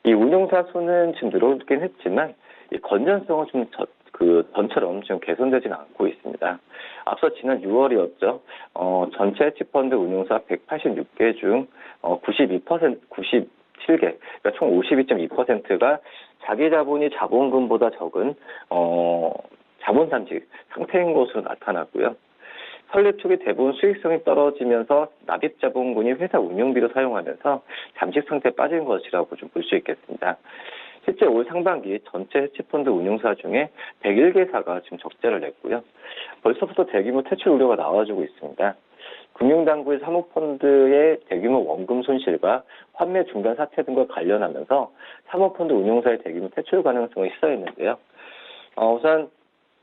이 운용사 수는 지금 늘어나긴 했지만 이 건전성은 좀 전처럼 지금 개선되지는 않고 있습니다. 앞서 지난 6월이었죠. 전체 해치펀드 운용사 186개 중 97개, 그러니까 총 52.2%가 자기 자본이 자본금보다 적은 자본 잠식 상태인 것으로 나타났고요. 설립 초기 대부분 수익성이 떨어지면서 납입 자본군이 회사 운영비로 사용하면서 잠식 상태에 빠진 것이라고 좀 볼 수 있겠습니다. 실제 올 상반기 전체 해치펀드 운용사 중에 101개사가 지금 적자를 냈고요. 벌써부터 대규모 퇴출 우려가 나와주고 있습니다. 금융당국의 사모펀드의 대규모 원금 손실과 환매 중단 사태 등과 관련하면서 사모펀드 운용사의 대규모 퇴출 가능성을 시사했는데요. 우선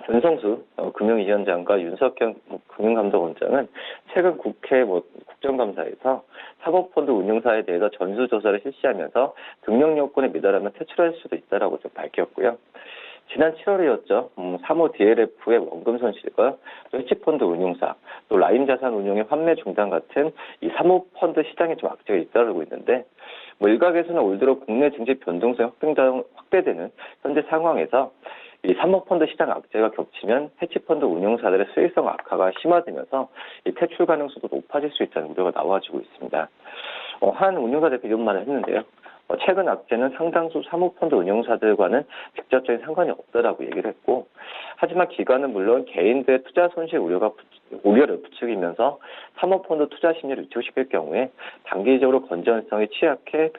윤성수 금융위원장과 윤석현 금융감독원장은 최근 국회 국정감사에서 사모펀드 운용사에 대해서 전수조사를 실시하면서 등록 요건에 미달하면 퇴출할 수도 있다라고 좀 밝혔고요. 지난 7월이었죠. 사모 DLF의 원금 손실과 또 해치펀드 운용사, 또 라임 자산 운용의 환매 중단 같은 이 사모펀드 시장에 좀 악재가 잇따르고 있는데 일각에서는 올 들어 국내 증시 변동성이 확대되는 현재 상황에서 이 사모펀드 시장 악재가 겹치면 해치펀드 운용사들의 수익성 악화가 심화되면서 이 퇴출 가능성도 높아질 수 있다는 우려가 나와지고 있습니다. 한 운용사 대표 이런 말을 했는데요. 최근 악재는 상당수 사모펀드 운용사들과는 직접적인 상관이 없다라고 얘기를 했고, 하지만 기관은 물론 개인들의 투자 손실 우려를 부추기면서 사모펀드 투자 심리를 위축시킬 경우에 단기적으로 건전성이 취약해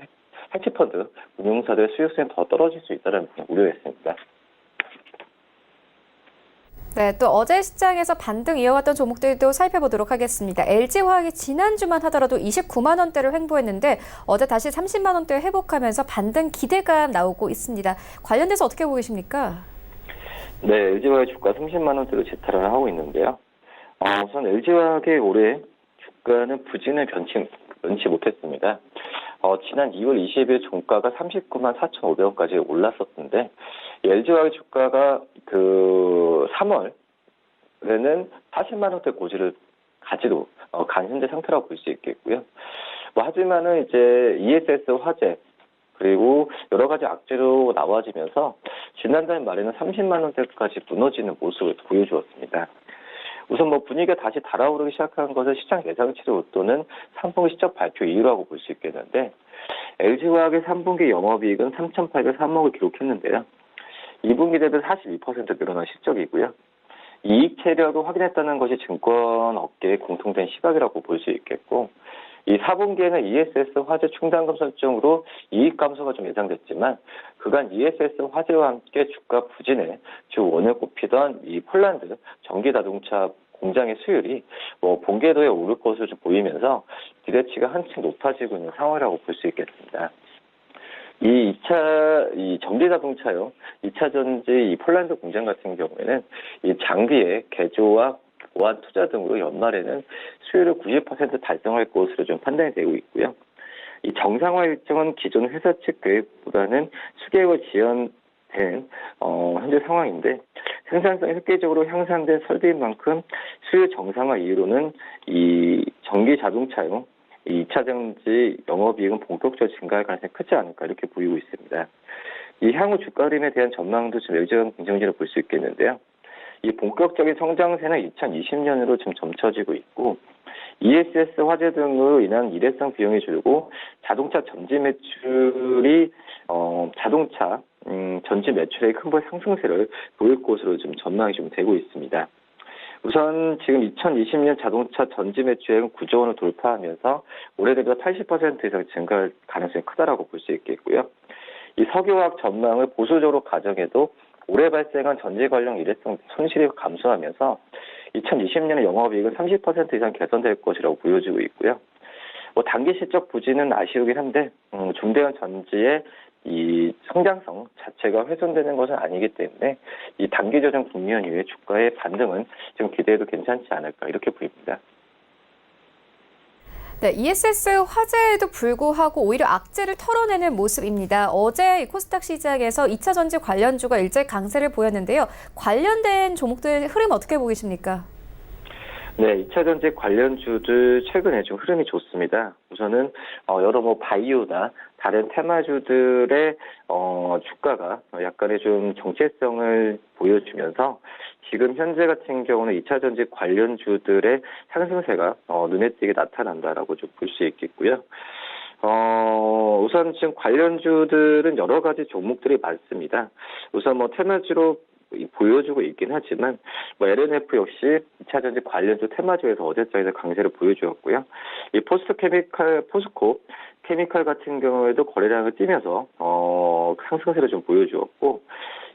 헤지펀드 운용사들의 수익성이 더 떨어질 수 있다는 우려했습니다. 네, 또 어제 시장에서 반등 이어왔던 종목들도 살펴보도록 하겠습니다. LG화학이 지난주만 하더라도 29만 원대를 횡보했는데 어제 다시 30만 원대 회복하면서 반등 기대감 나오고 있습니다. 관련돼서 어떻게 보고 계십니까? 네, LG화학의 주가 30만 원대로 재탈을 하고 있는데요. 우선 LG화학의 올해 주가는 부진을 면치 못했습니다. 지난 2월 20일 종가가 39만 4,500원까지 올랐었는데, LG화학의 주가가 3월에는 40만 원대 고지를 가지로 간 현재 상태라고 볼 수 있겠고요. 하지만은 이제 ESS 화재 그리고 여러 가지 악재로 나와지면서 지난달 말에는 30만 원대까지 무너지는 모습을 보여주었습니다. 우선 분위기가 다시 달아오르기 시작한 것은 시장 예상치를 웃도는 3분기 실적 발표 이유라고 볼 수 있겠는데, LG화학의 3분기 영업이익은 3,803억을 기록했는데요. 2분기 대비 42% 늘어난 실적이고요. 이익 체력을 확인했다는 것이 증권 업계의 공통된 시각이라고 볼 수 있겠고, 이 4분기에는 ESS 화재 충당금 설정으로 이익 감소가 좀 예상됐지만, 그간 ESS 화재와 함께 주가 부진에 주 원을 꼽히던 이 폴란드 전기자동차 공장의 수율이 본궤도에 오를 것으로 좀 보이면서 기대치가 한층 높아지고 있는 상황이라고 볼 수 있겠습니다. 이 전기자동차용 2차 전지 이 폴란드 공장 같은 경우에는 이 장비의 개조와 보안 투자 등으로 연말에는 수율을 90% 달성할 것으로 좀 판단이 되고 있고요. 이 정상화 일정은 기존 회사 측 계획보다는 수개월 지연된 현재 상황인데, 생산성이 획기적으로 향상된 설비인 만큼 수요 정상화 이후로는 이 전기 자동차용 2차 전지 영업이익은 본격적으로 증가할 가능성이 크지 않을까 이렇게 보이고 있습니다. 이 향후 주가 흐름에 대한 전망도 지금 LG화학은 긍정적으로 볼 수 있겠는데요. 이 본격적인 성장세는 2020년으로 지금 점쳐지고 있고, ESS 화재 등으로 인한 일회성 비용이 줄고 자동차 전지 매출이 자동차 전지 매출의 큰 상승세를 보일 것으로 좀 전망이 좀 되고 있습니다. 우선 지금 2020년 자동차 전지 매출액은 9조 원을 돌파하면서 올해 대비 80% 이상 증가할 가능성이 크다라고 볼 수 있겠고요. 이 석유화학 전망을 보수적으로 가정해도 올해 발생한 전지 관련 일회성 손실이 감소하면서 2020년에 영업이익은 30% 이상 개선될 것이라고 보여지고 있고요. 단기 실적 부진은 아쉬우긴 한데 중대형 전지의 이 성장성 자체가 훼손되는 것은 아니기 때문에 이 단기 조정 국면 이후에 주가의 반등은 지금 기대해도 괜찮지 않을까 이렇게 보입니다. 네, ESS 화재에도 불구하고 오히려 악재를 털어내는 모습입니다. 어제 코스닥 시장에서 2차 전지 관련주가 일제 강세를 보였는데요. 관련된 종목들 흐름 어떻게 보이십니까? 네, 2차 전지 관련주들 최근에 좀 흐름이 좋습니다. 우선은 여러 바이오나 다른 테마주들의 주가가 약간의 좀 정체성을 보여주면서 지금 현재 같은 경우는 2차 전지 관련주들의 상승세가 눈에 띄게 나타난다라고 좀 볼 수 있겠고요. 우선 지금 관련주들은 여러 가지 종목들이 많습니다. 우선 테마주로 보여주고 있긴 하지만 LNF 역시 2차 전지 관련주 테마주에서 어제장에서 강세를 보여주었고요. 이 포스코 케미칼 같은 경우에도 거래량을 띄면서 상승세를 좀 보여주었고,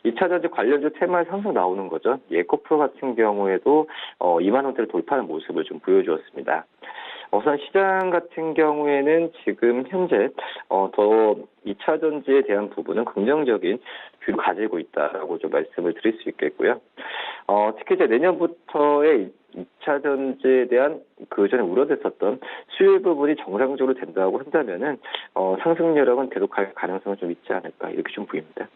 2차 전지 관련주 테마에 상승 나오는 거죠. 에코프로 같은 경우에도 2만 원대를 돌파하는 모습을 좀 보여주었습니다. 우선 시장 같은 경우에는 지금 현재 더 2차 전지에 대한 부분은 긍정적인 뷰를 가지고 있다라고 좀 말씀을 드릴 수 있겠고요. 특히 이제 내년부터의 2차 전지에 대한 그 전에 우려됐었던 수요 부분이 정상적으로 된다고 한다면은 상승 여력은 계속할 가능성은 좀 있지 않을까 이렇게 좀 보입니다.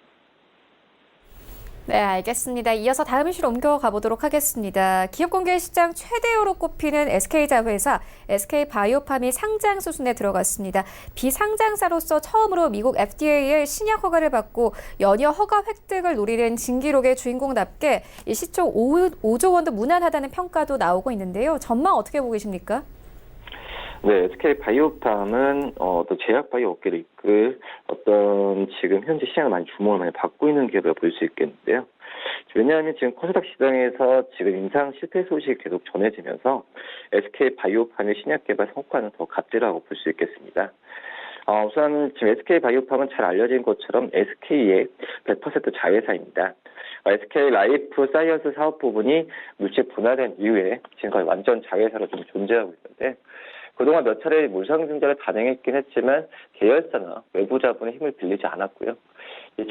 네, 알겠습니다. 이어서 다음 이슈로 옮겨가 보도록 하겠습니다. 기업공개 시장 최대어로 꼽히는 SK자회사, SK바이오팜이 상장 수순에 들어갔습니다. 비상장사로서 처음으로 미국 FDA의 신약 허가를 받고 연이어 허가 획득을 노리는 진기록의 주인공답게 이 시총 5조 원도 무난하다는 평가도 나오고 있는데요. 전망 어떻게 보고 계십니까? 네, SK 바이오팜은 또 제약 바이오 업계를 이끌 어떤 지금 현재 시장을 많이 주목을 많이 받고 있는 기업이라고 볼 수 있겠는데요. 왜냐하면 지금 코스닥 시장에서 지금 임상 실패 소식이 계속 전해지면서 SK 바이오팜의 신약 개발 성과는 더 갑질하고 볼 수 있겠습니다. 우선 지금 SK 바이오팜은 잘 알려진 것처럼 SK의 100% 자회사입니다. SK 라이프 사이언스 사업 부분이 물질 분할된 이후에 지금까지 완전 자회사로 좀 존재하고 있는데 그동안 몇 차례 물상증자를 단행했긴 했지만 계열사나 외부 자본의 힘을 빌리지 않았고요.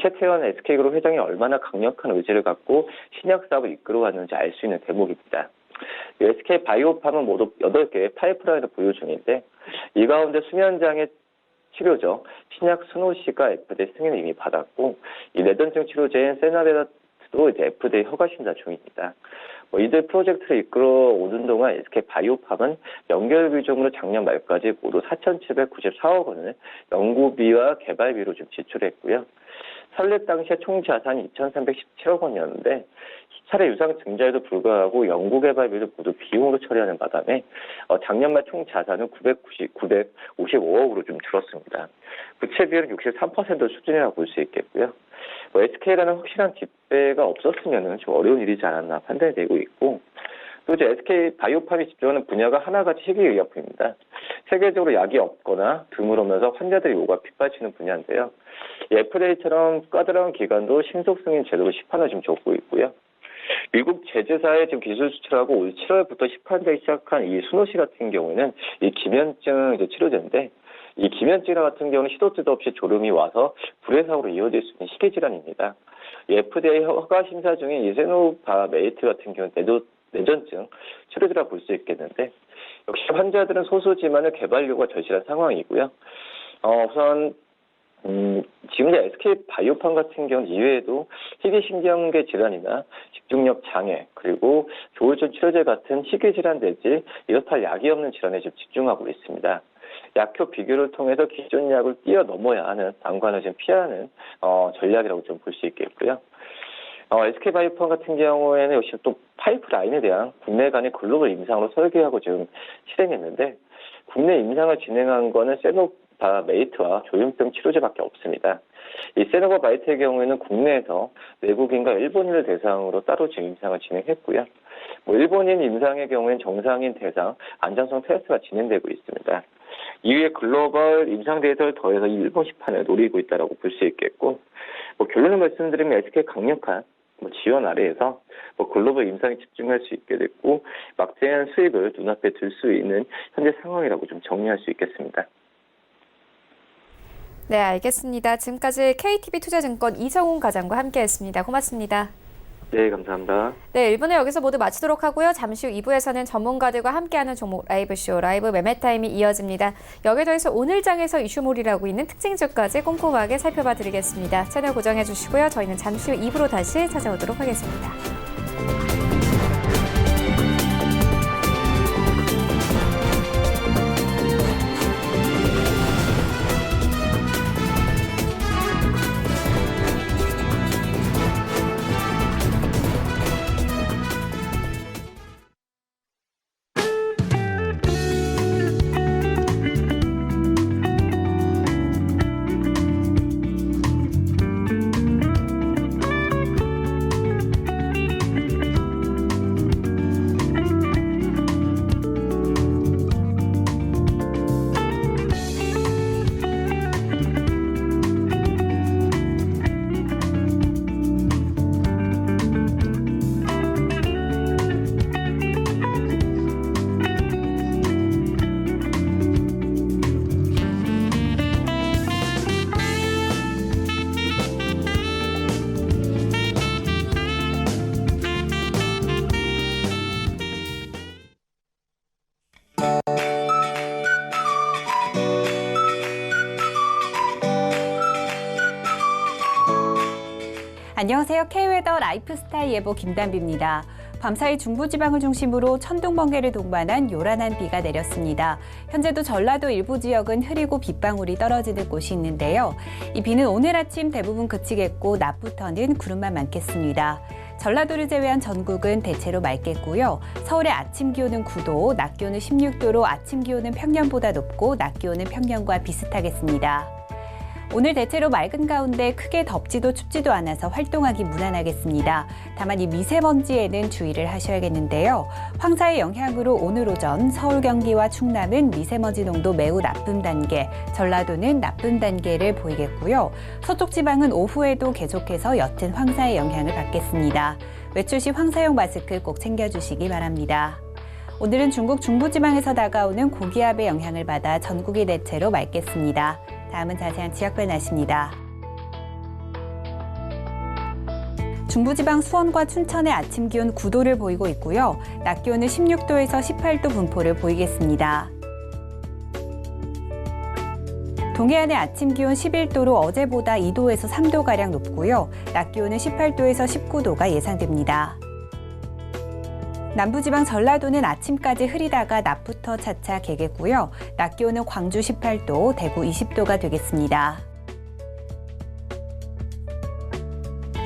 최태원 SK그룹 회장이 얼마나 강력한 의지를 갖고 신약 사업을 이끌어왔는지 알 수 있는 대목입니다. SK 바이오팜은 모두 8개의 파이프라인을 보유 중인데 이 가운데 수면장애 치료죠. 신약 스노시가 FDA 승인을 이미 받았고 이 뇌전증 치료제인 세나베다도 이제 FDA 허가 심사 중입니다. 이들 프로젝트를 이끌어 오는 동안 SK 바이오팜은 연결 비중으로 작년 말까지 모두 4,794억 원을 연구비와 개발비로 좀 지출했고요. 설립 당시에 총 자산이 2,317억 원이었는데 차례 유상 증자에도 불구하고 연구개발비를 모두 비용으로 처리하는 바람에 작년 말 총 자산은 955억으로 좀 줄었습니다. 부채 비율은 63% 수준이라고 볼 수 있겠고요. SK라는 확실한 뒷배가 없었으면 좀 어려운 일이지 않았나 판단이 되고 있고 또 이제 SK 바이오팜이 집중하는 분야가 하나같이 희귀의약품입니다. 세계적으로 약이 없거나 드물으면서 환자들의 요구가 빗발치는 분야인데요. FDA처럼 까다로운 기관도 신속 승인 제도로 시판을 지금 줬고 있고요. 미국 제재사에 지금 기술 수출하고 올 7월부터 시판되기 시작한 이 스노시 같은 경우에는 이 기면증 치료제인데 이 기면증 같은 경우는 시도 때도 없이 졸음이 와서 불의 사고로 이어질 수 있는 희귀 질환입니다. FDA 허가 심사 중인 이 세노바메이트 같은 경우는 뇌전증 치료제라 볼 수 있겠는데 역시 환자들은 소수지만은 개발료가 절실한 상황이고요. 우선 지금 SK 바이오팜 같은 경우는 이외에도 희귀신경계 질환이나 집중력 장애 그리고 조울증 치료제 같은 희귀 질환 내지 이렇다 약이 없는 질환에 좀 집중하고 있습니다. 약효 비교를 통해서 기존 약을 뛰어넘어야 하는 난관을 좀 피하는 전략이라고 좀 볼 수 있겠고요. SK 바이오팜 같은 경우에는 역시 또 파이프라인에 대한 국내 간의 글로벌 임상으로 설계하고 지금 실행했는데 국내 임상을 진행한 거는 세노바메이트와 조현병 치료제밖에 없습니다. 이 세노바메이트의 경우에는 국내에서 외국인과 일본인을 대상으로 따로 지금 임상을 진행했고요. 일본인 임상의 경우에는 정상인 대상 안전성 테스트가 진행되고 있습니다. 이후에 글로벌 임상 데이터를 더해서 일본 시판을 노리고 있다고 볼 수 있겠고, 결론을 말씀드리면 SK 강력한 지원 아래에서 글로벌 임상에 집중할 수 있게 됐고, 막대한 수익을 눈앞에 둘 수 있는 현재 상황이라고 좀 정리할 수 있겠습니다. 네, 알겠습니다. 지금까지 KTB 투자증권 이성훈 과장과 함께했습니다. 고맙습니다. 네, 감사합니다. 네, 1부는 여기서 모두 마치도록 하고요. 잠시 후 2부에서는 전문가들과 함께하는 종목 라이브쇼, 라이브 매매타임이 이어집니다. 여기에 더해서 오늘 장에서 이슈몰이라고 있는 특징주까지 꼼꼼하게 살펴봐 드리겠습니다. 채널 고정해 주시고요. 저희는 잠시 후 2부로 다시 찾아오도록 하겠습니다. 안녕하세요. K웨더 라이프스타일 예보 김단비입니다. 밤사이 중부지방을 중심으로 천둥, 번개를 동반한 요란한 비가 내렸습니다. 현재도 전라도 일부 지역은 흐리고 빗방울이 떨어지는 곳이 있는데요. 이 비는 오늘 아침 대부분 그치겠고 낮부터는 구름만 많겠습니다. 전라도를 제외한 전국은 대체로 맑겠고요. 서울의 아침 기온은 9도, 낮 기온은 16도로 아침 기온은 평년보다 높고 낮 기온은 평년과 비슷하겠습니다. 오늘 대체로 맑은 가운데 크게 덥지도 춥지도 않아서 활동하기 무난하겠습니다. 다만 이 미세먼지에는 주의를 하셔야겠는데요. 황사의 영향으로 오늘 오전 서울, 경기와 충남은 미세먼지 농도 매우 나쁨 단계, 전라도는 나쁨 단계를 보이겠고요. 서쪽 지방은 오후에도 계속해서 옅은 황사의 영향을 받겠습니다. 외출 시 황사용 마스크 꼭 챙겨주시기 바랍니다. 오늘은 중국 중부지방에서 다가오는 고기압의 영향을 받아 전국이 대체로 맑겠습니다. 다음은 자세한 지역별 날씨입니다. 중부지방 수원과 춘천의 아침 기온 9도를 보이고 있고요. 낮 기온은 16도에서 18도 분포를 보이겠습니다. 동해안의 아침 기온 11도로 어제보다 2도에서 3도가량 높고요. 낮 기온은 18도에서 19도가 예상됩니다. 남부지방 전라도는 아침까지 흐리다가 낮부터 차차 개겠고요. 낮 기온은 광주 18도, 대구 20도가 되겠습니다.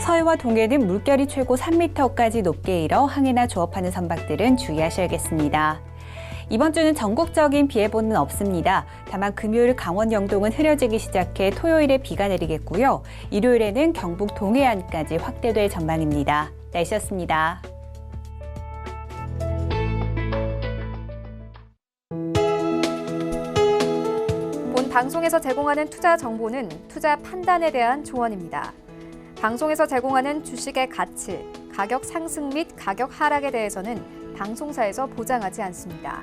서해와 동해는 물결이 최고 3m까지 높게 일어 항해나 조업하는 선박들은 주의하셔야겠습니다. 이번 주는 전국적인 비 예보는 없습니다. 다만 금요일 강원 영동은 흐려지기 시작해 토요일에 비가 내리겠고요. 일요일에는 경북 동해안까지 확대될 전망입니다. 날씨였습니다. 방송에서 제공하는 투자 정보는 투자 판단에 대한 조언입니다. 방송에서 제공하는 주식의 가치, 가격 상승 및 가격 하락에 대해서는 방송사에서 보장하지 않습니다.